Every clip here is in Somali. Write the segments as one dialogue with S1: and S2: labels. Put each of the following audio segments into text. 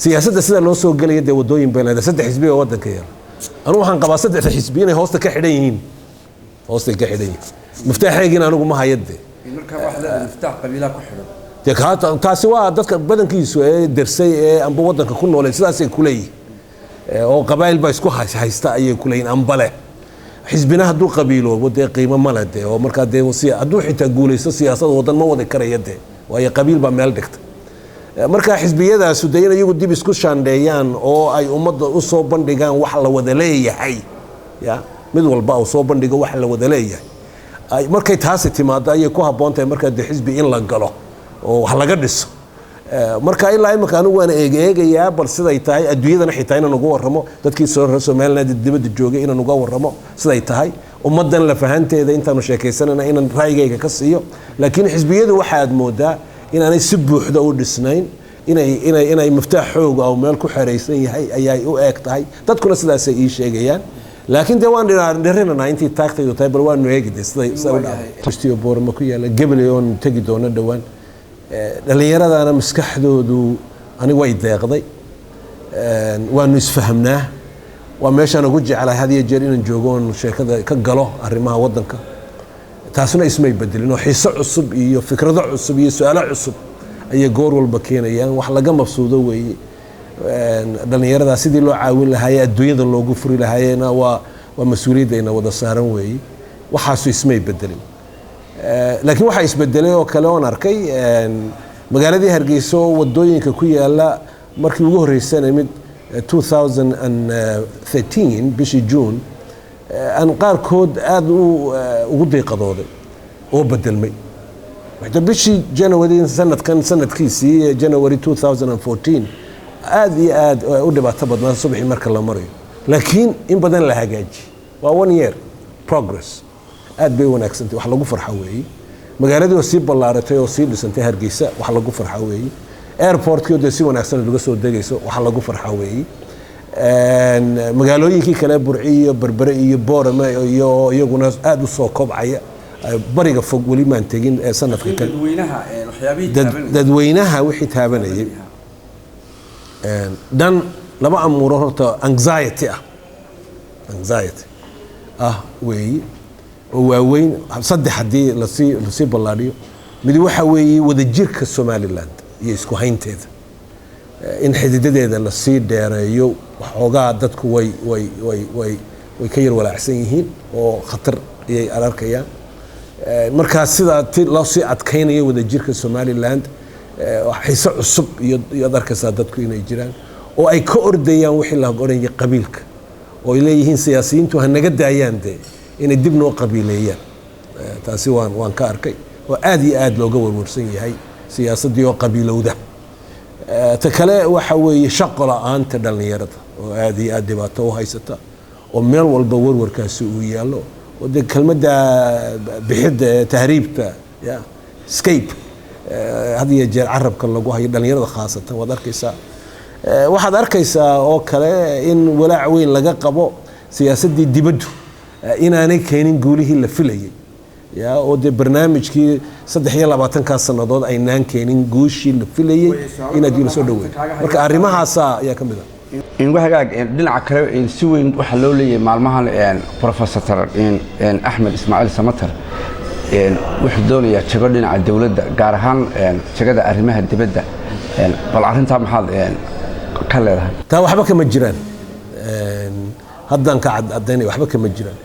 S1: siyaasadda sida loo soo galay dee wadooyin been leedahay saddex xisbi oo wadanka yaal anu waxaan qabaa saddex xisbi inay hoosta ka xidhan yihiin miftaaxeegina anigu ma hayade
S2: marka wax la miftaax qabiila ku xidhan
S1: taasi waa dadka badankiisu ee darsay ee amba wadanka ku noolay sidaas ay ku leeyihiin oo qabaayil baa isku haysta ayay ku leeyihiin ambale xisbina hadduu qabiiloobo dee qiimo male dee oo markaa dee hadduu xitaa guulaysto siyaasada wadan ma wada karaya dee waayo qabiil baa meel dhigta marka xisbiyadaasu dee in iyagu dib isku shaandheeyaan oo ay ummadda u soo bandhigaan wax la wada leeyahay ya mid walba uu soo bandhigo wax la wada leeyahay markay taasi timaado ayay ku habboon tahay markaa dee xisbi in la galo oo wax laga dhiso marka ilaa imika anigu waan eegayaa bal siday tahay adduunyadana xitaa inaan uga warramo dadkii Soomaaliland dibadda joogay inaan uga warramo siday tahay ummadan la fahanteeda intaanu sheekaysanana inaan raayigayga ka siiyo laakiin xisbiyadu waxaad moodaa inaanay si buuxda u dhisnayn inay miftaax xoog oo meel ku xareysan yahay ayay u eeg tahay dadkuna sidaas ay sheegayaan laakiin dee waan dhirinana intii taagtaydu tahay bal waanu eegidee siday boorma ku yaala Gabriel tagi doona dhawaan dhalinyaradana maskaxdoodu anigu way deeqday waanu isfahamnaa waa meeshaan ugu jecelahay had iyo jeer inaan joogo oon sheekada ka galo arrimaha wadanka taasuna ismay bedelin oo xiiso cusub iyo fikrado cusub iyo su'aalo cusub ayay goor walba keenayaan wax laga mabsuudo weeye dhalinyarada sidii loo caawin lahaayay adduunyada loogu furi lahaayena waa mas'uuliyadayna wada saaran weeye waxaasu ismay bedelin laakiin waxa isbedelay oo kale oon arkay magaaladii Hargeysa wadooyinka ku yaala markii ugu horeysay mid 2013 bishii June aan qaarkood aad ugu deeqadooday oo bedelmay waxta bishii January sanadkiisii January 2014 aad iyo aad u dhibaato badnaa subaxii marka la marayo laakiin in badan la hagaaji waa 1 year progress aad bay wanaagsantahay wax lagu farxo weey magaaladii oo sii ballaaratay oo sii dhisantay Hargeysa wax lagu farxo weey airportkii oo si wanaagsan laga soo degayso wax lagu farxo weey magaalooyinkii kale Burci iyo Berbere iyo Boorama iyo iyaguna aad u soo kobcaya bariga fog wali maan tagin sanadka kale dadweynaha wixii taabanayay dan laba amuuro horta anxiety weey oo waaweyn saddex hadii la sii ballaadhiyo mid waxa weeye wadajirka Somaliland iyo isku haynteeda in xididadeeda la sii dheereeyo waxoogaa dadku way ka yar walaacsan yihiin oo khatar ayay arkayaan marka sida loo sii adkaynayo wadajirka Somaliland xiiso cusub iyo arkaysa dadku inay jiraan oo ay ka ordayaan wixii la oranayay qabiilka oo ay leeyihiin siyaasiyiintu ha naga daayaan inay dib noo qabiileeyaan taasi waan ka arkay oo aad iyo aad looga warwarsan yahay siyaasadii oo qabiilowda ta kale waxa weeye shaqo la'aanta dhalinyarada oo aad iyo aad dhibaato u haysata oo meel walba warwarkaasi uu yaalo oo de kelmadda bixida tahriibta ya escape had iyo jeer carabka lagu hayo dhalinyarada khaasatan waad arkaysaa waxaad arkaysaa oo kale in walaac weyn laga qabo siyaasadii dibaddu inaanay keenin guulihii la filayay ya oo de barnaamijkii 23 sanadood aynaan keenin guushii la filayay inaad la soo dhaweeyay marka arrimahaas ayaa kamid ah
S2: in waxaag dhinaca kale si weyn waxa loo leeyahay maalmahan professor Ahmed Ismail Samatar wuxuu doonayaa jago dhinaca dawladda gaar ahaan jagada arrimaha dibadda bal arinta maxaad ka leedahay
S1: taa waxba kama jiraan haddan ka cadaynay waxba kama jiraan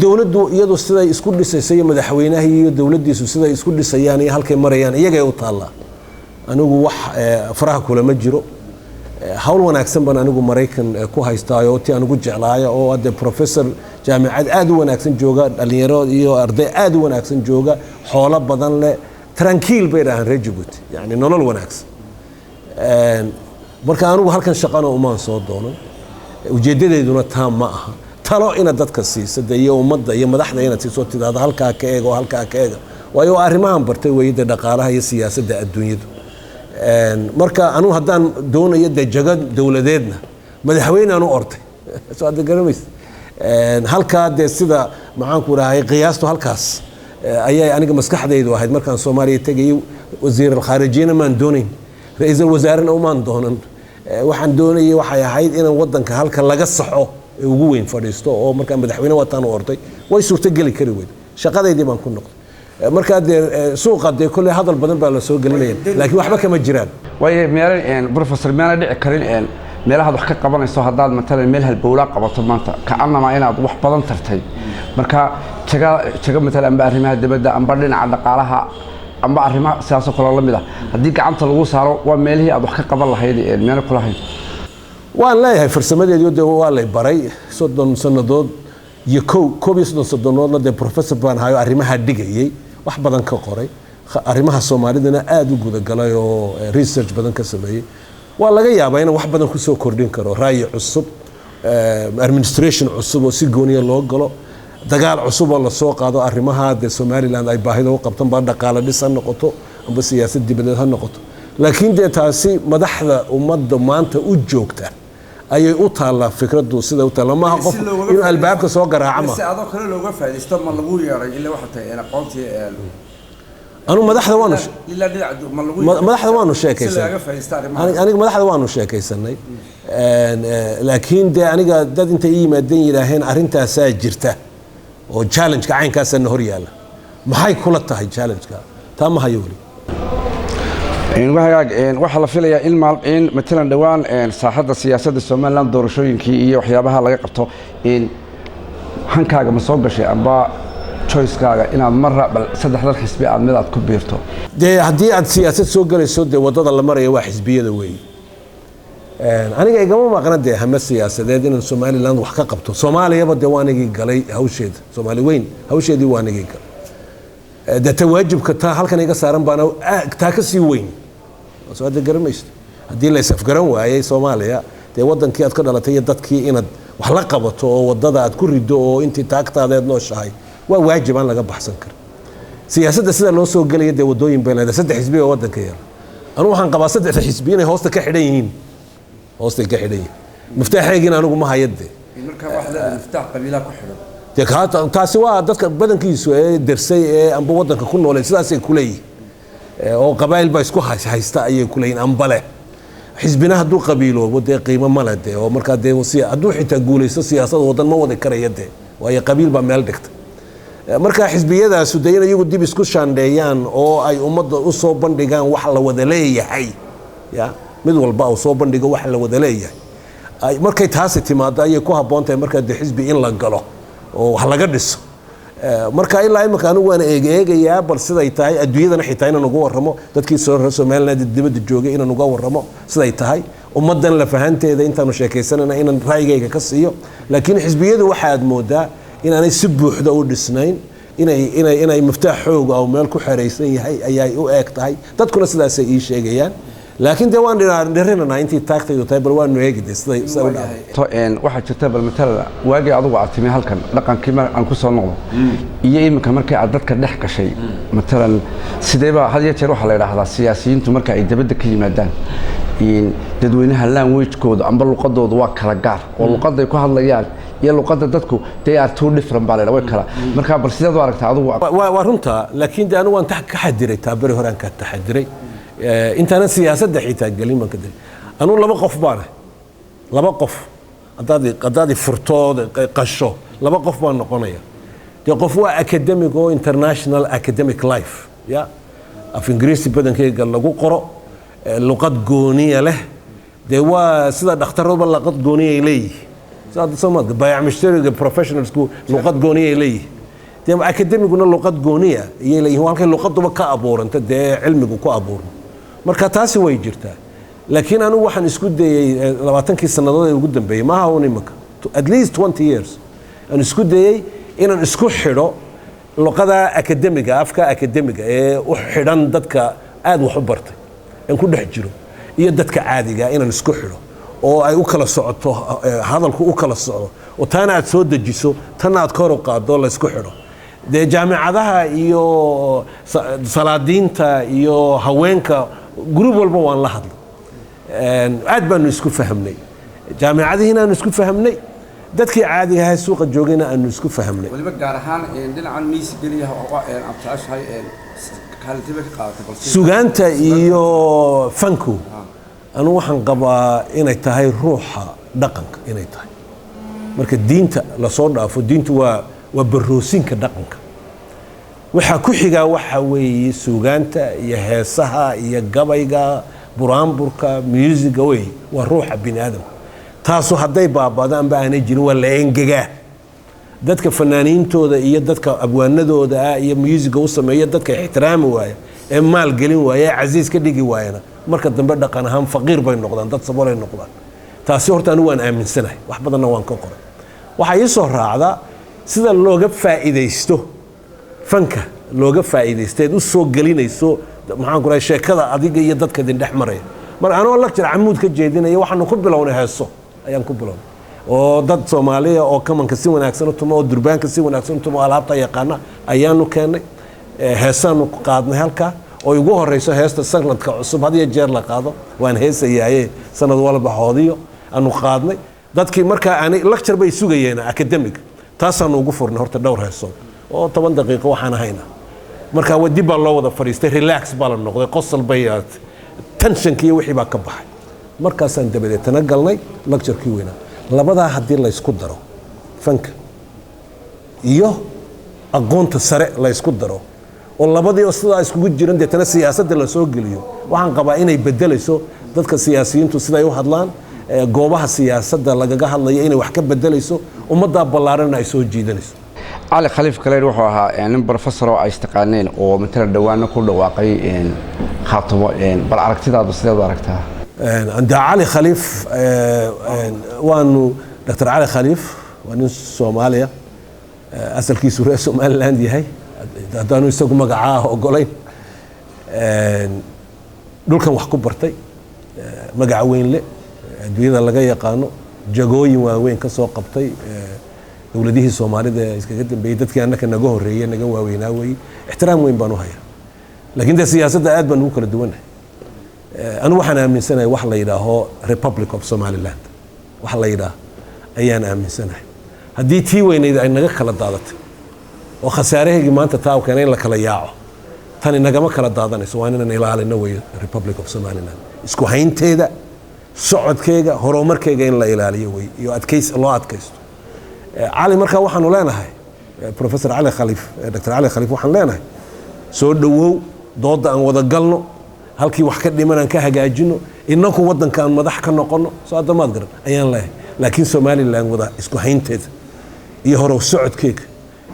S1: dawladdu iyadu siday isku dhisaysay madaxweynaha iyo dawladdiisu siday isku dhisayaan iyo halkay marayaan iyaga u taala anigu wax faraha kula ma jiro hawl wanaagsan baan anigu Mareykan ku haystaayo tii anigu jeclaayo oo hadda professor jaamacad aad u wanaagsan jooga dhalinyaro iyo arday aad u wanaagsan jooga xoolo badan leh tranquil bay rahan Djibouti yani nolol wanaagsan marka anigu halkan shaqana uma soo doono ujeedadeeduna taam ma aha talo ina dadka siisada iyo ummadda iyo madaxda ina soo tidaada halka ka eego waayo arrimahan bartay weeyda dhaqaalaha iyo siyaasadda adduunyada marka anu haddaan doonayo jagad dawladeedna madaxweyne aanu ortay soo aad garanays halka sida maxaan ku rahay qiyaastu halkaas ayay aniga maskaxdaydu ahayd markaan Soomaaliya tagay wasiir al-khaarijiyana maan doonin ra'iisul wasaarana maan doonan waxaan doonayay waxay ahayd inaan wadanka halka laga saxo ee ugu weyn fadhiisto oo markaa madaxweyne wataan u orday way suurtageli kari weyd shaqadeydii baan ku noqday markaa dee suuqa dee kolley hadal badan baa la soo gelinaya laakiin waxba kama jiraan
S2: waayo meelan professor meena dhici karin meelaha wax ka qabanayso haddaad matalan meel halbowla qabato maanta kacanama inaad wax badan tartay marka jaga matalan amba arrimaha dibadda amba dhinaca dhaqaalaha amba arrimaha siyaasad kale la mid ah haddii gacanta lagu saaro waa meelihii aad wax ka qaban lahayd meena ku lahayd
S1: waan leeyahay farsamadeedii dee waa lay baray 30 sanadood iyo koob iyo 30 sanadoodna dee professor baan hayo arrimaha dhigayay wax badan ka qoray arrimaha Soomaalidana aad u gudagalay oo research badan ka sameeyay waa laga yaabaa in wax badan ku soo kordhin karo raay cusub administration cusub oo si gooniya loo galo dagaal cusub oo la soo qaado arrimaha de Somaliland ay baahida u qabtaan baa dhaqaale dhisan noqoto amba siyaasad dibadeed ha noqoto laakiin de taasi madaxda ummadda maanta u joogta ayay u taala fikradu sida u taala ma qof in albaabka soo garaaca ma
S2: si adoo kale looga faa'iideysto ma lagu yeeray ilaa waxa tahay aqoontii
S1: anu madaxda waanu sheekaysanay aniga madaxda waanu sheekaysanay laakiin de aniga dad inta ii yimaadeen yiraahdeen arintaas jirta oo challenge ka caynkaasna hor yaala maxay kula tahay challenge ka taa ma hayo wali
S2: waxa la filayaa in matalan dhawaan saaxadda siyaasadda Soomaaliland doorashooyinkii iyo waxyaabaha laga qabto hankaaga ma soo gashay amba choice-kaaga inaad marra bal saddexdan xisbi aad mid aad ku biirto
S1: de haddii aad siyaasad soo galayso de wadada la marayo waa xisbiyada weey aniga igama maqna de hama siyaasadeed in Soomaaliland wax ka qabto Soomaaliyaba de waanigi galay hawsheed Soomaali weyn hawsheedii waanigi galay de tawaajibka taa halkan iga saaran baana taa ka sii weyn soo garanaysto haddii la isafgaran waayay Soomaaliya de wadankii aad ka dhalatay iyo dadkii inaad wax la qabato oo wadada aad ku rido oo intii taagtaadeed noo shahay waa waajib aan laga baxsan karo siyaasadda sida loo soo galay de wadooyin beenada saddex xisbi oo wadanka yaala anu waxaan qabaa saddex xisbi inay hoosta ka xidhan yihiin miftaaxeegina anigu ma hayade
S2: marka waxda miftaax qabiila ku xidhan
S1: de taasi waa dadka badankiisu ee darsay ee amba wadanka ku noolay sidaas ay kuleeyihiin oo qabaayil baa isku haysta ayay kuleeyihiin ambale xisbina hadduu qabiilo wadee qiimo male de oo markaa dee hadduu xitaa guulaysto siyaasada wadan ma wadi karaya de waayo qabiil baa meel dhigta marka xisbiyadaasu de in iyagu dib isku shaandheeyaan oo ay ummadda u soo bandhigaan wax la wada leeyahay ya mid walba oo soo bandhigo wax la wada leeyahay markay taasi timaado ayay ku habboon tahay markaa de xisbi in la galo oo wax laga dhiso marka ilaa imika anigu waan eegayaa bal siday tahay adduunyadana xitaa inaan uga warramo dadkii Soomaaliland dibadda joogay inaan uga warramo siday tahay ummadan la fahanteeda intaanu sheekaysanana inaan raayigayga ka siiyo laakiin xisbiyadu waxaad moodaa inaanay si buuxda u dhisnayn inay miftaax xoog oo meel ku xireysan yahay ayay u eeg tahay dadkuna sidaas ay sheegayaan laakiin de waan dhirinana intii taagtay tahay bal waan eegay siday u
S2: dhahay waxa jirta bal matalan waagi adigu aad timi halkan dhaqankii aan ku soo noqdo iyo iminka markii aad dadka dhex gashay matalan sideeba had iyo jeer waxa la yiraahdaa siyaasiyiintu marka ay dibadda ka yimaadaan dadweynaha language-kooda amba luqadoodu waa kala gaar oo luqaday ku hadlayaan iyo luqadda dadku they are two different baa way kala marka bal sidaad u aragtaa adigu
S1: waa runta laakiin de anigu waan ka xadiray taabari horaan ka taxadiray intaana siyaasadda xitaa galin ma ka diray anu laba qof haddaad furtood qasho laba qof baan noqonaya de qof waa academic oo international academic life ya af ingiriisi badankeyga lagu qoro luqad gooniya leh de waa sida dhakhtaroodba luqad gooniya ay leeyihiin sida bayac mushtariga professionalsku luqad gooniya ay leeyihiin de academicuna luqad gooniya ayay leeyihiin halkay luqaduba ka abuuranta dee cilmigu ku abuurmo marka taasi way jirtaa laakiin anigu waxaan isku dayay 20 sanadood ee ugu dambeeyay ma aha imika at least 20 years aan isku dayay inaan isku xidho luqada academiga afka academiga ee u xidhan dadka aad wax u bartay aan ku dhex jiro iyo dadka caadiga inaan isku xidho oo ay u kala socoto hadalku u kala socdo oo taana aad soo dejiso tan aad kor u qaado la isku xidho de jaamacadaha iyo salaadiinta iyo haweenka group walba waan la hadlay aad baanu isku fahamnay jaamacadihiina aanu isku fahamnay dadkii caadiga ahaa suuqa joogayna aanu isku fahamnay
S2: waliba gaar ahaan dhinacan miis geliya oo abtaashay kaalintaba ka qaadatay
S1: sugaanta iyo fanku anu waxaan qabaa inay tahay ruuxa dhaqanka inay tahay marka diinta la soo dhaafo diintu waa baroosinka dhaqanka waxa ku xiga waxa weeye suugaanta iyo heesaha iyo gabayga buraanburka music way waa ruuxa bini aadam taasu haday baabadaan ba aanay jirin waa la engegaa dadka fanaaniintooda iyo dadka abwaanadooda iyo music u sameeyo dadka ixtiraami waaya ee maal gelin waaya aziis ka dhigi waayana marka dambe dhaqan ahaan faqiir bay noqdaan dad sabool ay noqdaan taasi horta anu waan aaminsanahay wax badanna waan ka qoray waxa ii soo raacda sida looga faa'iideysto fanka looga faa'iideysteed u soo gelinayso maxaan ku raay sheekada adiga iyo dadka dhex maray mar anoo lecture amuud ka jeedinayo waxaan ku bilownay heeso ayaan ku bilownay oo dad Soomaaliya oo kamanka si wanaagsan u tumo oo durbaanka si wanaagsan u tumo alaabta yaqaana ayaanu keenay heesaan ku qaadnay halka oo ugu horeyso heesta sanadka cusub hadiya jeer la qaado waan heesayay sanad walba xoodiyo aanu qaadnay dadkii marka aan lecture bay sugayeen academic taasaan ugu furnay horta dhowr heeso oo 10 daqiiqo waxaan ahaynaa marka wadi baa loo wada fariistay relax baa la noqday qosol bayaad tension-kii wixii baa ka baxay markaasaan dabadeetana galnay lecture-kii weynaa labadaa haddii la isku daro fanka iyo aqoonta sare la isku daro oo labadii sidaa iskugu jiran deetana siyaasadda la soo geliyo waxaan qabaa inay bedelayso dadka siyaasiyiintu siday u hadlaan goobaha siyaasadda lagaga hadlayo inay wax ka bedelayso ummadda ballaaran ay soo jiidanayso
S2: علي خليف كلير وحوها يعني بروفيسور أو استقالين أو مثل دوانا كله واقعي خاطب بل عرفتها بس ده عرفتها
S1: عند علي خليف وانه دكتور علي خليف وانه سوماليا أصل كي سوريا سوماليلاند هاي دانو يسوق مقعاه وقولين دول كان وحكو برتي مقع وين لي دويدا لغا يقانو جاغوين وين كسو قبطي dawladihii Soomaalida iskaga dambeeyay dadkii annaka naga horeeyay naga waaweynaa way ixtiraam weyn baan u hayaa laakiin siyaasadda aad baan u kala duwanahay anu waxaan aaminsanahay wax la yiraahdo Republic of Somaliland wax la yiraahdo ayaan aaminsanahay haddii tii weyneyd ay naga kala daadatay oo khasaarahaygi maanta taa keenay in la kala yaaco tan nagama kala daadanayso waa inaan ilaalino way Republic of Somaliland isku haynteeda socodkeega horumarkeega in la ilaaliyo way iyo loo adkaysto علي مركا waxaanu leenahay professor Ali Khalif Dr. Ali Khalif waxaan leenahay soo dhawow dooda aan wada galno halkii wax ka dhiman ka hagaajino inaku wadanka aan madax ka noqono soo adamaad garan ayaan leeyahay laakiin Somaliland wada isku haynteeda iyo horow socodkeega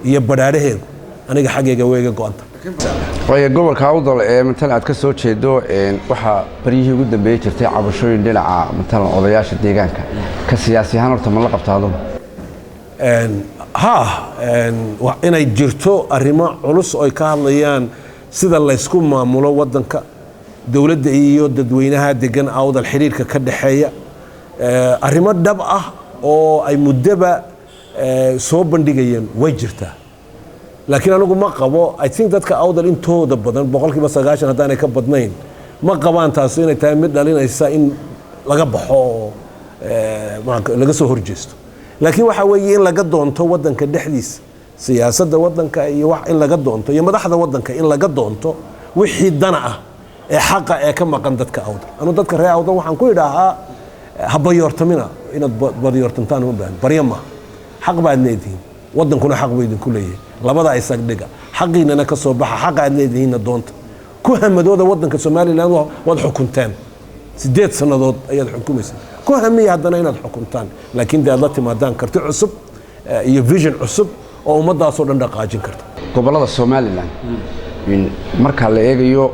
S1: iyo badhaadheega aniga xageega weega go'anta
S2: way gobolka awdal ee inta aad ka soo jeedo waxa bariyihii ugu dambeeyay jirtay cabashooyin dhinaca inta odayaasha deegaanka ka siyaasi ahaan horta ma la qabtaado inay jirto arrimo culus oo ay ka hadlayaan sida la isku maamulo wadanka dawladda iyo dadweynaha degan awdal xiriirka ka dhaxeeya arrimo dhab ah oo ay muddaba soo bandhigayeen way jirtaa laakiin anigu ma qabo I think dadka awdal intooda badan 90% hadaan ay ka badnayn ma qabaan taas inay tahay mid dhalinaysa in laga baxo laga soo horjeesto laakiin waxa weeye in laga doonto wadanka dhexdiisa siyaasadda wadanka iyo wax in laga doonto iyo madaxda wadanka in laga doonto wixii dana ah ee xaqa ee ka maqan dadka awdal anu dadka reer awdal waxaan ku idhaahaa habayoortamina inaad badiyoortantaan u baahan baryama xaq baad leedihiin wadankuna xaq buu idinku leeyahay labada ay sagdhiga xaqiinana ka soo baxa xaq aad leedihiin doonta ku hamadooda wadanka Somaliland wad xukuntaan 8 sanadood ayaad xukumaysaa ku hamiya hadana inaad xukuntaan laakiin daad la timaadaan karti cusub iyo vision cusub oo ummadaas oo dhan dhaqaajin karta gobolada Somaliland in marka la eegayo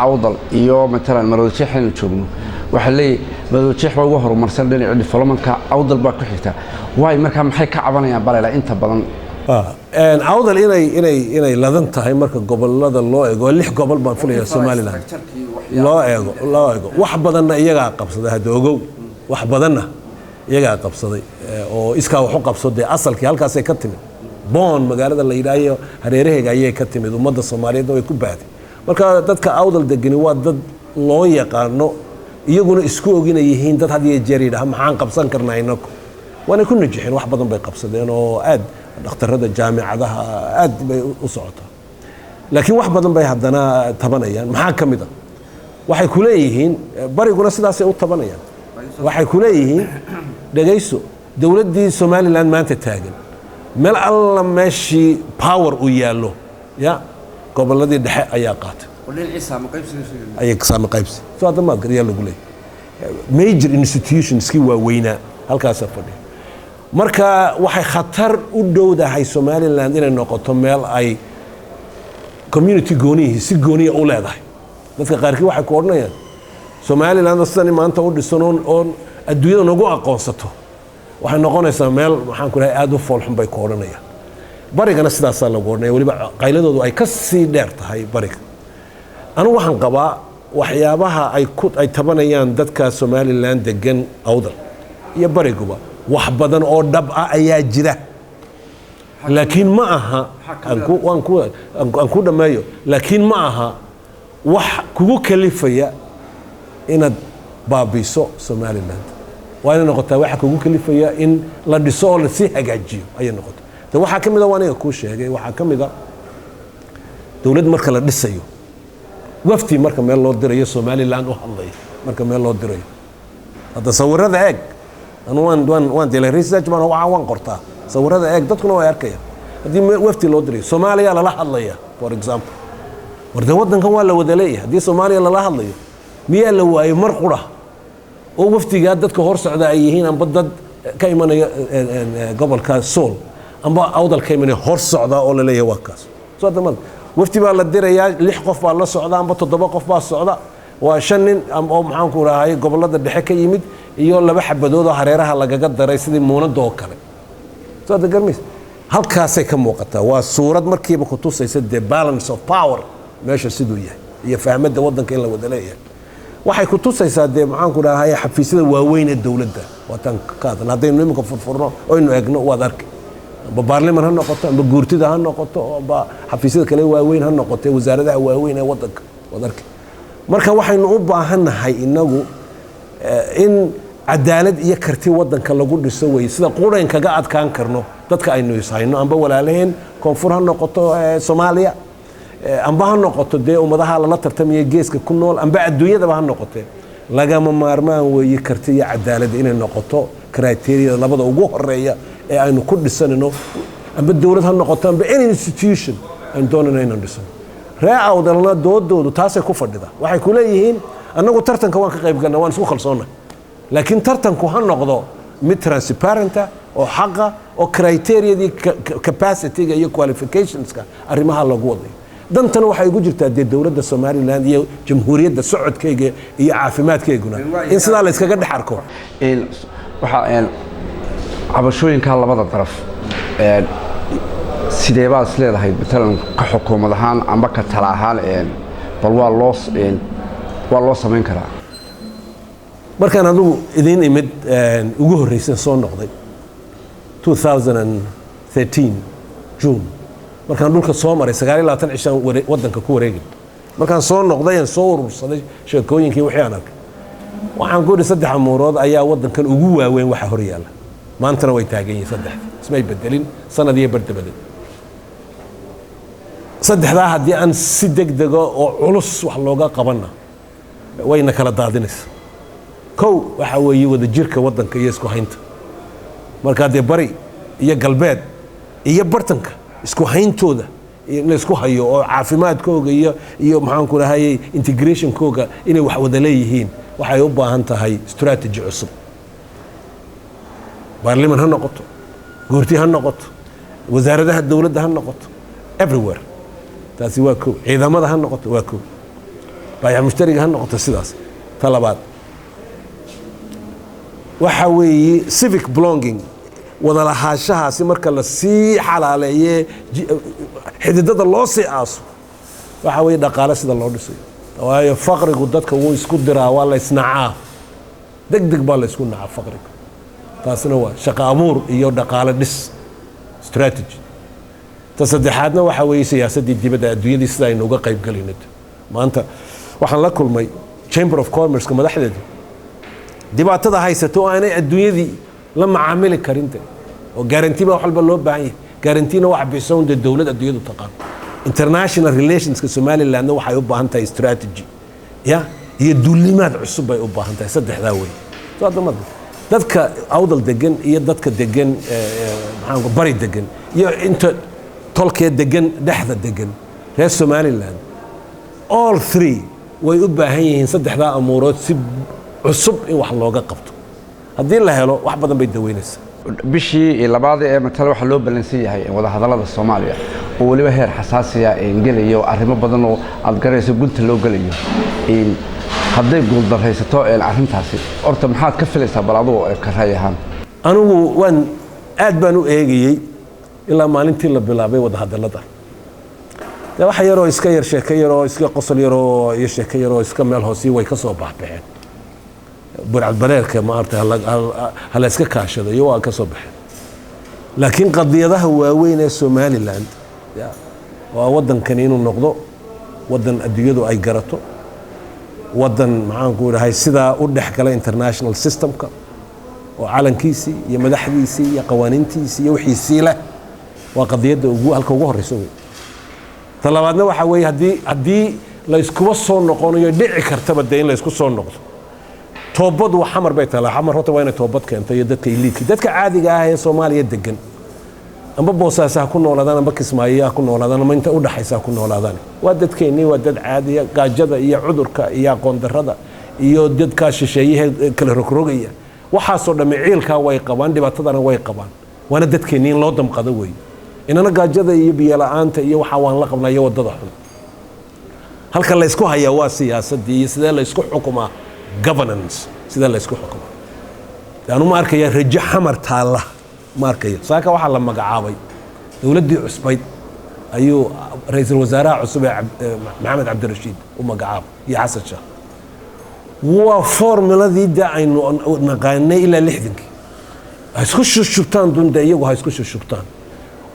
S2: awdal iyo matalan Maroodijeex inuu joogno waxa leeyahay Maroodijeex waa ugu horumarsan dhinaca developmentka awdal baa ku xigta way marka maxay ka cabanayaan balay inta badan
S1: awdal inay ladan tahay marka gobolada loo eego 6 gobol baan filayaa Somaliland loo eego wax badanna iyaga qabsaday hada ogow wax badanna iyaga qabsaday oo iska wax u qabsaday asalkii halkaas ay ka timid boon magaalada la yiraahdo hareeraheega ayay ka timid ummadda Soomaaliyeed way ku baaday marka dadka awdal degani waa dad loo yaqaano iyaguna isku oginayihiin dad had iyo jeer yiraahdo maxaan qabsan karnaa inagu wana ku najixin wax badan bay qabsadeen oo aad dhakhtarada jaamacadaha aad bay u socotaa laakiin wax badan bay hadana tabanayaan maxaa kamid ah waxay ku leeyihiin bariguna sidaasay u tabanayaan waxay ku leeyihiin dhagayso dowladdii Somaliland maanta taagan meel alla meeshii power u yaallo ya gobolladii dhexe ayaa qaatay ayay saama qaybsi soo hadda maad gariyaa lagu leeyahay major institutions kii waaweynaa halkaas fadhiya marka waxay khatar u dhowdahay Somaliland inay noqoto meel ay community goonihi si gooniya u leedahay dadka qaarkii waxay ku odhanayaan Somaliland sidani maanta u dhisan oo adduunyada nagu aqoonsato waxay noqonaysaa meel waxaan ku leeyahay aad u foolxun bay ku odhanayaan barigana sidaas lagu odhanaya waliba qayladoodu ay ka sii dheer tahay bariga anigu waxaan qabaa waxyaabaha ay tabanayaan dadka Somaliland degan awdal iyo bariguba wax badan oo dhab ah ayaa jira laakiin ma aha aan ku dhameeyo laakiin ma aha wax kugu kalifaya inaad baabiiso Somaliland waa inay noqotaa waxa kugu kalifaya in la dhiso oo la sii hagaajiyo ayay noqotaa waxa kamid ah waaniga ku sheegay waxa kamid ah dawlad marka la dhisayo wafti marka meel loo dirayo Somaliland u hadlay marka meel loo dirayo hada sawirada eeg anu waan dilay research man waan qortaa sawirada eeg dadkuna way arkayaan hadii wafti loo dirayo Soomaaliya la hadlaya for example warda wadankan waa la wada leeyahay hadii Soomaaliya la hadlayo miyaa la waayay mar qura oo waftiga dadka hor socda ay yihiin amba dad ka imanaya gobolka Sool amba awdal ka imanaya hor socda oo la leeyahay waa kaas soo damad wafti baa la dirayaa 6 qof baa la socda amba 7 qof baa socda waa 5 nin oo maxaan ku rahay gobolada dhexe ka yimid iyo 2 xabadood oo hareeraha lagaga daray sidii muunada oo kale soo dagarmis halkaasay ka muuqataa waa suurad markiiba ku tusaysa the balance of power meesha sidoo yahay iyo fahmada wadanka in la wada leeyahay waxay ku tusaysaa de maxaan ku rahay xafiisyada waaweyn ee dawladda watan kaad hadaynu nimanka furfurno oo inuu eegno waad arkay baarliman ha noqoto ama guurtida ha noqoto ama xafiisyada kale waaweyn ha noqoto wasaaradaha waaweyn ee wadanka wad arkay marka waxaynu u baahanahay inagu in cadaalad iyo karti wadanka lagu dhiso way sida qurayn kaga adkaan karno dadka aynu isayno amba walaalaheen koonfur ha noqoto Soomaaliya amba ha noqoto de ummadaha la tartamaya geeska ku nool amba adduunyada ha noqoto lagama maarmaan way karti iyo cadaalad inay noqoto criteria labada ugu horeeya ee aynu ku dhisanayno amba dawlad ha noqoto amba any institution aan doonayno inaan dhisano raa'awdalna doodoodu taasay ku fadhida waxay ku leeyihiin anagu tartanka waan ka qayb galnaa waan isku kalsoonahay laakiin tartanku ha noqdo mid transparent oo xaqa oo criteria-dii capacity-ga iyo qualifications-ka arrimaha lagu waday dantana waxay ugu jirtaa dee dawladda Somaliland iyo jamhuuriyadda socodkayga iyo caafimaadkayguna in sidaa la iskaga dhex arko
S2: waxa cabashooyinka labada daraf sidee baad isleedahay matalan ka xukuumad ahaan amba ka tala ahaan bal waa loo samayn karaa
S1: markaan adigu idin imid ugu horreysay soo noqday 2013 June markaan dhulka soo maray 29 cishan wadanka ku wareegay markaan soo noqday aan soo urursaday sheekooyinkii wixii aan arkay waxaan ku dhigay 3 amuurood ayaa wadankan ugu waaweyn waxa hor yaala maantana way taagan yihiin 3 ismay bedelin sanadii bardabada saddexdaa haddii aan si degdeg oo culus wax looga qabana wayna kala daadinaysaa kow waxa weeye wada jirka wadanka iyo isku haynta marka dee bari iyo galbeed iyo bartanka isku hayntooda in isku hayo oo caafimaadkooga iyo maxaan ku rahay integrationkooga inay wax wada leeyihiin waxay u baahan tahay strategy cusub baarliman ha noqoto guurti ha noqoto wasaaradaha dawladda ha noqoto everywhere taasi waa kow ciidamada ha noqoto waa kow baayac mushtariga ha noqoto sidaas talabaad waxa weeye civic belonging wada lahaanshahaasi marka la sii xalaaleeyay xididada loo sii aaso waxa weeye dhaqaale sida loo dhisay waayo faqrigu dadka wuu isku diraa waa la isnacaa degdeg baa la isku nacaa faqriga taasina waa shaqo abuur iyo dhaqaale dhis strategy tasaddexaadna waxa weeye siyaasadii dibadda adduunyadii sida aynu uga qayb galayno maanta waxaan la kulmay Chamber of Commerce ka madaxdeedu dibaatada haysato aanay adduunyadii la macaamili karinta oo guarantee ba walba loo baahan yahay guarantee wax bixiso dawladda adduunyadu taqaan international relations ka Somaliland waxay u baahan tahay strategy ya iyo duulimaad cusub bay u baahan tahay saddexdaa wey dadka awdal degan iyo dadka degan maxaan bari degan iyo inta tolkee degan dhexda degan reer Somaliland all three way u baahan yihiin saddexdaa amuurood si cusub in wax looga qabto haddii la helo wax badan bay daweynaysaa
S2: bishii labaad ee matala waxa loo balansan yahay wada hadallada Soomaaliya oo waliba heer xasaasiya ee gelayo arrimo badan oo aad garayso gunta loo galayo in hadday guuldaraysato arrintaasi horta maxaad ka filaysaa bal adigu ka raayahan
S1: anigu waan aad baan u eegayay ilaa maalintii la bilaabay wada hadallada waxa yaroo iska yar sheeko yaroo iska qosol yaroo iyo sheeko yaroo iska meel hoose way ka soo baxbeen burcad bareerka ma artay hala iska kaashado iyo waa ka soo baxeen laakiin qadiyadaha waaweyn ee Somaliland waa wadankan inuu noqdo wadan adduunyadu ay garato wadan maxaan ku rahay sida u dhaxgalay international systemka oo calankiisi iyo madaxdiisi iyo qawaaniintiisi iyo wixii leh waa qadiyada halka ugu horeyso talabaadna waxa weey hadii la isku soo noqonayo dhici kartaba in la isku soo noqdo toobad wax xamar bay talaa xamar horta waa inay toobad keento iyo dadka iliidki dadka caadiga ah ee Soomaaliya degan amba Boosaaso ku noolaadaan amba Kismaayo ku noolaadaan ama inta u dhaxaysa ku noolaadaan waa dadkeenii waa dad caadiya gaajada iyo cudurka iyo aqoon darrada iyo dadka shisheeyaha kala rogrogaya waxa soo dhamaciilka way qabaan dhibaatadana way qabaan waana dadkeenii loo damqado way inana gaajada iyo biyo la'aanta iyo waxa waan la qabnayo wadada xun halka la isku hayaa waa siyaasadii iyo sida la isku xukumaa governance sida la isku xukumaa yaanu ma arkaya rajo xamar taala ma arkaya saaka waxa la magacaabay dawladii cusbayd ayuu ra'iisul wasaaraha cusub Maxamed Cabdirashiid u magacaabay iyo Xasan Sheekh waa formuladii aynu naqaanay ilaa 60 isku shubtaan dunda iyagu ha isku shubtaan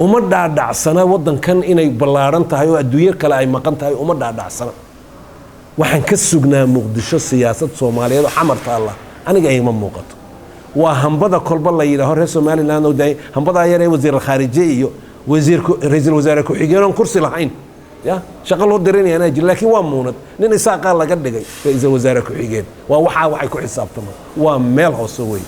S1: uma dhaadhacsana wadankan inay ballaaran tahay oo adduunyo kale ay maqan tahay uma dhaadhacsana waxaan ka sugnaa Muqdisho siyaasad Soomaaliyeed xamar taala aniga ay ma muuqato waa hambada kolba la yiraahdo reer Somaliland oo day hambada yaree wasiir khaarijiye iyo wasiirku ra'iisul wasaare ku xigeenon kursi lahayn ya shaqo loo dirinayna jir laakiin waa muunad nin isaaqa laga dhigay ra'iisul wasaare ku xigeen waa waxay ku xisaabtamaan waa meel hoose way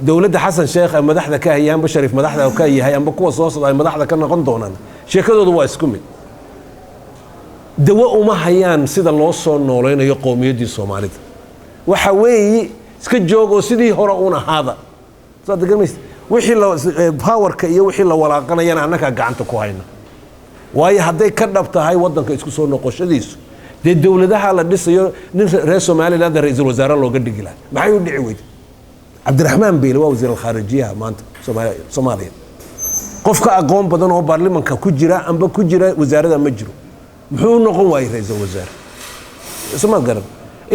S1: dawladda Xasan Sheekh madaxda ka hayaan Basharif madaxda ka yahay amba kuwa soo socday madaxda ka noqon doonaan sheekadoodu waa isku mid dawo uma hayaan sida loo soo nooleeyo qoomiyadii Soomaalida waxa weey iska joogo sidii hore una ahaada saddegamis wixii la powerka iyo wixii la walaaqanayana annaka gacanta ku hayna waayo haday ka dhabtahay wadanka isku soo noqoshadiisu dawladaha la dhisayo nin reer Somaliland ra'iisul wasaare looga dhigi lahaa maxay u dhici weyday Cabdiraxmaan Beyle waa wasiir khaarijiyaha maanta Soomaaliya qofka aqoon badan oo baarlamaanka ku jira amba ku jira wasaaradda ma jiro muxuu noqon waayay ra'iisul wasaare isma garan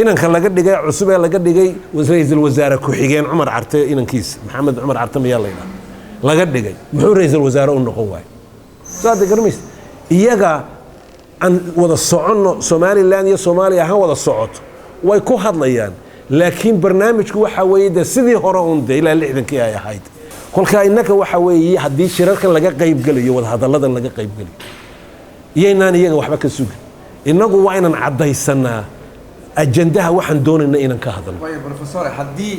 S1: inanka laga dhigay cusub ee laga dhigay ra'iisul wasaare ku xigeen Umar Carte inankiis Maxamed Umar Carte ma yaalay laga dhigay muxuu ra'iisul wasaare u noqon waayay saad garmis iyaga aan wada socono Somaliland iyo Soomaaliya ha wada socoto way ku hadlayaan laakiin barnaamijku waxa weeye sidii hore uun ilaa 60kii ay ahayd kolka innaka waxa weeye hadii shirarkan laga qayb galayo wada hadaladan laga qayb galayo iyaynaan iyaga waxba ka sugin inagu waa inaan cadaysanaa ajandaha waxaan doonaynaa inaan ka hadalno
S2: way professor hadii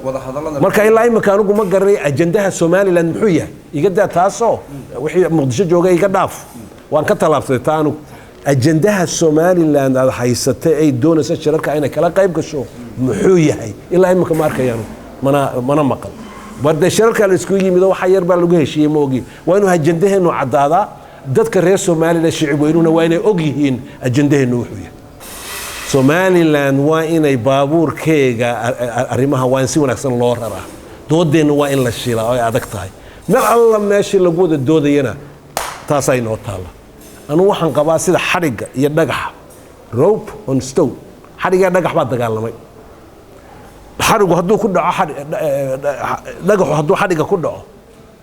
S2: wada hadalada
S1: marka ilaa imika anigu ma garanay ajandaha Somaliland muxuu yahay iga daa taasoo wixii Muqdisho jooga iga dhaaf waan ka talaabsaday taanu ajandaha Somaliland aad haysatay ay doonayso shirarka inay kala qayb gasho muxuu yahay ilaa imika ma arkayaan mana maqal barda shirarka la isku yimid waxa yar baa lagu heshiiyay moogi waa inuu ajandaheenu cadaada dadka reer Somaliland shicib weynuna waa inay og yihiin ajandaheenu wuxuu yahay Somaliland waa inay baabuurkeega arrimaha waa in si wanaagsan loo raraa doodeena waa in la shilaa oo adag tahay meel alla meeshii lagu wada doodayna taas ay noo taala anu waxaan qabaa sida xariga iyo dhagaxa rope on stone xariga dhagax baa dagaalamay xarigu hadduu ku dhaco dhagaxu hadduu xariga ku dhaco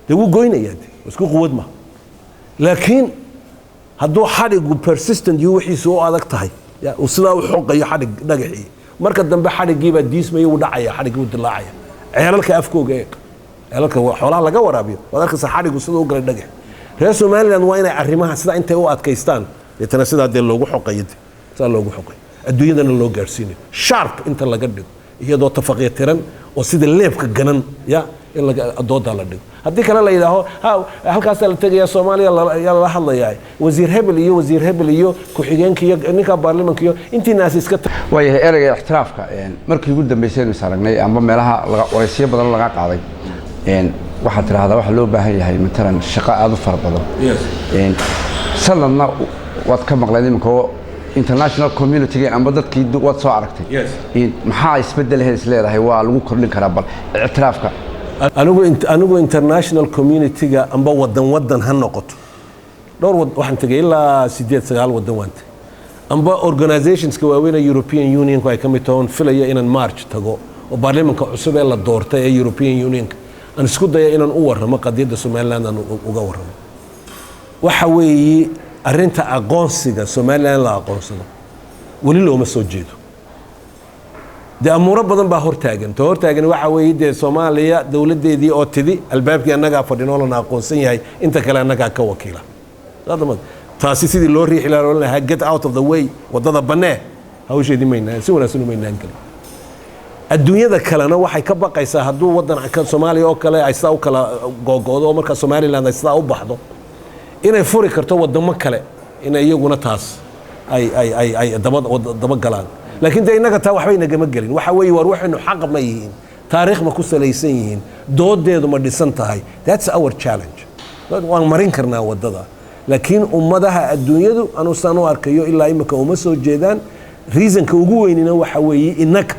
S1: dee wuu goynayaa isku quwad ma laakiin hadduu xarigu persistent iyo wixiisu u adag tahay وسلا وحقي حرق دغخي marka dambe xarigiiba diismay uu dhacaya xarigii uu dilaacaya ceelalka afkooga ceelalka xoolaha laga waraabiyo wadarka xarigu sida uu galay dhagax reer Somaliland waa inay arrimaha sida intay u adkaystaan deetana sida loogu xoqayay sida loogu xoqay adduunyadana loo gaarsiinayo sharp inta laga dhigo iyadoo tafaqiya tiran oo sida leebka ganan ya in dooda la dhigo haddii kale la yidhaaho halkaasaa la tegayaa soomaaliya yaa lala hadlayaa wasiir hebel iyo ku-xigeenka iyo ninka baarlamaanka iyo intii naasi iska
S2: waayahay ereyga ixtiraafka markii ugu dambeysay aynu is aragnay amba meelaha waraysiyo badan laga qaaday waxaad tidhaahdaa waxaa loo baahan yahay matalan shaqo aada u fara badan sanadna waad ka maqleen iminka oo international community amba dadkii waad soo aragtay maxaa isbedelaheed is leedahay waa lagu kordhin karaa bal ictiraafka
S1: anigu international community-ga amba wadan ha noqoto dhowr waxaan tegay ilaa 8-9 wadan waan tegay amba organizationska waaweyn ee European Union-ku ay ka mid tahay filaya inaan March tago oo baarlamaanka cusub ee la doortay ee European Union-ka aan isku daya inaan u warramo qadiyadda Somaliland aan uga warramo waxa weeye arrinta aqoonsiga Somaliland la aqoonsado wali looma soo jeedo de amuuro badan baa hortaagan waxa weeye de Soomaaliya dawladeedii oo tidi albaabkii anaga fadhino lana aqoonsan yahay inta kale anaga ka wakiila taasi sidii loo riixi lahaa get out of the way wadada banee hawsheedii maynaa si wanaagsan u maynaan kale adduunyada kalena waxay ka baqaysaa hadduu wadanka Soomaaliya oo kale ay saa u kala googoodo oo marka Somaliland ay saa u baxdo inay furi karto wadamo kale in iyaguna taas ay daba galaan laakiin de inaga taa waxbay nagama gelin waxa weeye war waxaynu xaq ma yihiin taariikh ma ku salaysan yihiin doodeedu ma dhisan tahay that's our challenge waan marin karnaa wadada laakiin ummadaha adduunyadu anu saan u arkayo ilaa imika uma soo jeedaan reasonka ugu weynina waxa weeye inaga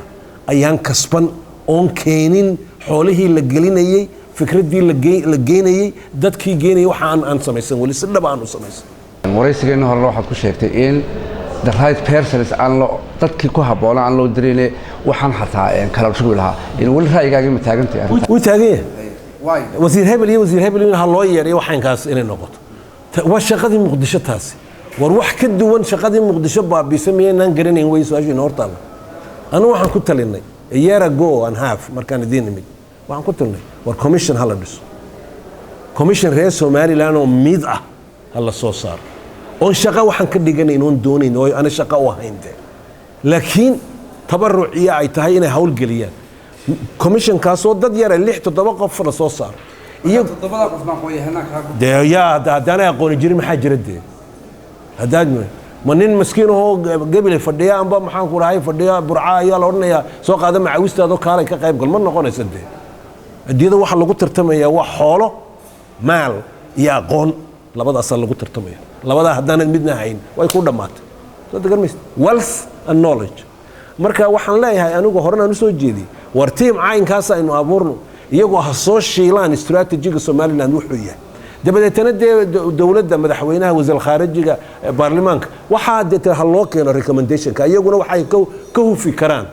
S1: ayaan kasban oon keenin xoolihii la gelinayay fikradii la geenayay dadkii geenayay waxa aan samaysan wali si dhab aan u samaysan
S2: waraysigeena hore waxaad ku sheegtay in the right persons aan loo dadkii ku habboon aan loo direeyay waxaan xataa kala shubi lahaa in wali raayigaaga ma taagantay arrinta
S1: wuu taagan yahay wasiir hebel ha loo yeeray waxaan kaas inay noqoto waa shaqadii muqdisho taasi war wax ka duwan shaqadii muqdisho baabiisameyaan garanayn way su'aashiina hortaala anu waxaan ku talinay a year ago and half markaan idin imid waxaan ku talinay war commission hala dhiso commission reer Somaliland oo mid ah hala soo saaro oo shaqo waxaan ka dhiganayn oo doonayn oo ana shaqo u ahayn laakiin tabaruciya ay tahay inay hawl geliyaan commission kaas oo dad yar 6-7 qof la soo saaro iyo
S2: 7 qof ma qoyahana ka
S1: yaa hadana aqoon jirin maxaa jira hadaad ma nin maskiin oo gabile fadhiya amba maxaan ku rahay fadhiya burca ayaa la oranayaa soo qaada macawistaado kaalay ka qayb gal ma noqonaysa adiyada waxa lagu tartamaya waa xoolo maal iyo aqoon labadaas lagu tartamaya labada hadana midna hayn way ku dhamaatay soo dagarmis wealth and knowledge marka waxaan leeyahay anigu horena u soo jeediyay war team caynkaas aynu abuurno iyagoo ha soo shiilaan strategiga Somaliland wuxuu yahay dabadeetana dawladda madaxweynaha wasiir khaarijiga baarlamaanka waxa dadka loo keeno recommendation-ka iyaguna waxay ka hufi karaan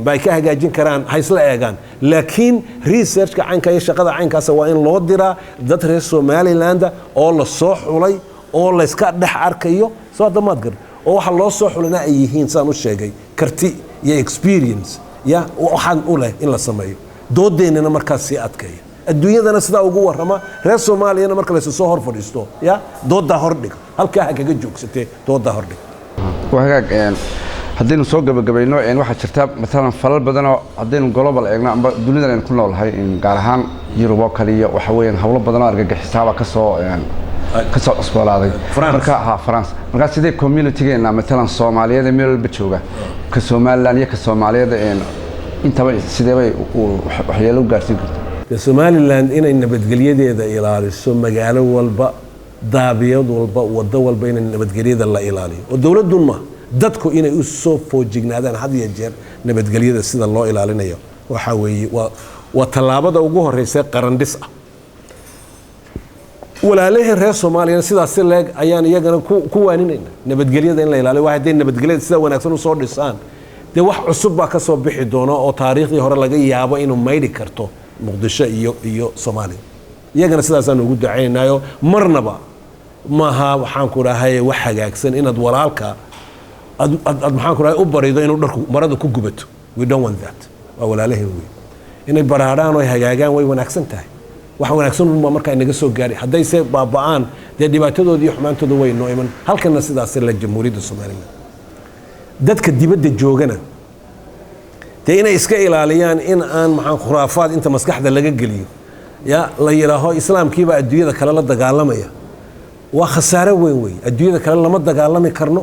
S1: bay ka hagaajin karaan hay isla eegaan laakiin research-ka caynka iyo shaqada caynkaas waa in loo diraa dad reer Somaliland oo la soo xulay oo la iska dhex arkayo soo damaad gar oo waxa loo soo xulana ay yihiin saan u sheegay karti iyo experience ya waxaan u leh in la sameeyo doodeena markaas si adkeeyo adduunyadana sida ugu warrama reer Soomaaliyana marka la soo hor fadhiisto ya dooda hordhig halka kaga joogsatay dooda hordhig
S2: wahagaag haddaynu soo gabagabayno waxaa jirta matalan falal badan oo haddaynu global eegno amba dunida aynu ku noolahay gaar ahaan Yurub oo kale iyo waxa weeyaan hawlo badan oo argagixisaaba ka soo cusboolaaday marka France marka sidee community-geena matalan Soomaaliyeed meel walba jooga ka Somaliland iyo ka Soomaaliyeed intaba sidee bay waxyeelo u gaarsiin kartaa
S1: Somaliland inay nabadgelyadeeda ilaaliso magaalo walba daabiyad walba wada walba inay nabadgelyada la ilaaliyo oo dawladdu ma dadku inay u soo foojignaadaan had iyo jeer nabadgelyada sida loo ilaalinayo waxa weeye waa talaabada ugu horeysa qarandhis ah walaalaha reer Soomaaliya sidaas leeg ayaan iyagana ku waaninayna nabadgelyada in la ilaaliyo waa hadii nabadgelyada sida wanaagsan u soo dhisaan de wax cusub baa ka soo bixi doona oo taariikhdii hore laga yaabo inuu maydi karto muqdisho iyo Soomaaliya iyagana sidaas aan ugu duceynayo marnaba maaha waxaan ku rahay wax hagaagsan inaad walaalka ad maxaan ku rahay u barido inuu dharku marada ku gubato we don't want that waa walaalaha weey inay baraaraan oo hagaagaan way wanaagsan tahay wax wanaagsan uma marka inaga soo gaari haday se baabaan de dhibaatadoodii xumaantooda way noo iman halkana sidaas la jamhuuriyadda Soomaaliya dadka dibadda joogana dee inay iska ilaaliyaan in aan maxaan khuraafaad inta maskaxda laga geliyo ya la yiraaho islaamkiiba adduunyada kale la dagaalamaya waa khasaare weyn wey adduunyada kale lama dagaalami karno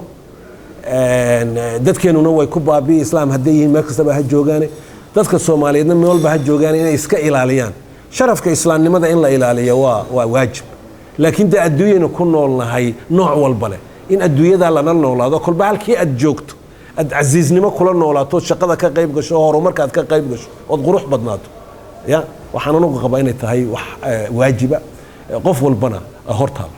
S1: dadkeenuna way ku baabi'i islaam hadday yihiin meel kastaba ha joogaane dadka Soomaaliyeedna meel walba ha joogaan inay iska ilaaliyaan sharafka islaamnimada in la ilaaliyo waa waajib laakiin dee adduunyada ku noolnahay nooc walba leh in adduunyada lana noolaado kolba halkii aad joogto ad casiisnimo kula noolaato shaqada ka qayb gasho horumarka aad ka qayb gasho oo qurux badnaato ya waxaan ugu qabaa inay tahay wax waajiba qof walbana hortaada